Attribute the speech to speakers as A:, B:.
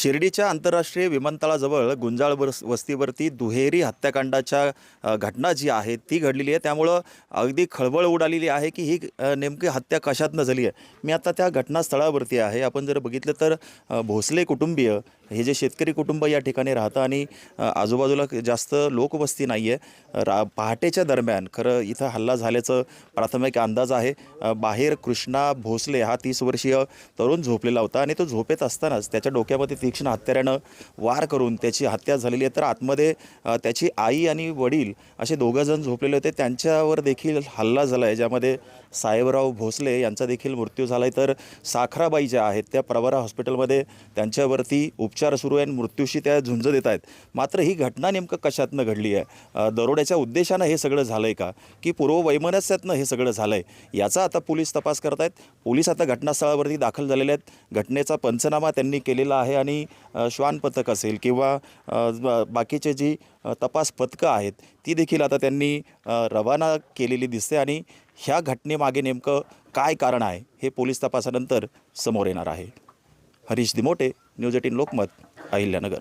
A: शिर्डीच्या आंतरराष्ट्रीय विमानतळाजवळ गुंजाळ वस्तीवरती दुहेरी हत्याकांडाच्या घटना जी आहे ती घडलेली आहे। त्यामुळं अगदी खळबळ उडालेली आहे की ही नेमकी हत्या कशातनं झाली आहे। मी आता त्या घटनास्थळावरती आहे। आपण जर बघितलं तर भोसले कुटुंबीय हे जे शेतकरी कुटुंब या ठिकाणी राहतं आणि आजूबाजूला जास्त लोकवस्ती नाही आहे। पहाटेच्या दरम्यान खरं इथं हल्ला झाल्याचं प्राथमिक अंदाज आहे। बाहेर कृष्णा भोसले हा 30 वर्षीय तरुण झोपलेला होता आणि तो झोपेत असतानाच त्याच्या डोक्यामध्ये तीक्ष्ण हत्यारानं वार करून त्याची हत्या झालेली आहे। तर आतमध्ये त्याची आई आणि वडील असे दोघंजण झोपलेले होते, त्यांच्यावर देखील हल्ला झाला आहे, ज्यामध्ये साहेबराव भोसले यांचा देखील मृत्यू झाला आहे। तर साखराबाई ज्या आहेत त्या प्रवरा हॉस्पिटलमध्ये त्यांच्यावरती उपचार सुरू आहे आणि मृत्यूशी त्या झुंज देत आहेत। मात्र ही घटना नेमकं कशातनं घडली आहे, दरोड्याच्या उद्देशानं हे सगळं झालं आहे का, की पूर्ववैमनस्यातनं हे सगळं झालं आहे, याचा आता पोलीस तपास करत आहेत। पोलीस आता घटनास्थळावरती दाखल झालेले आहेत। घटनेचा पंचनामा त्यांनी केलेला आहे आणि श्वान पथक असेल किंवा बाकीचे जी तपास पथकं आहेत ती देखील आता त्यांनी रवाना केलेली दिसते आणि ह्या घटनेमागे नेमकं काय कारण आहे हे पोलीस तपासानंतर समोर येणार आहे। हरीश दिमोटे, न्यूज 18 लोकमत, अहिल्यानगर।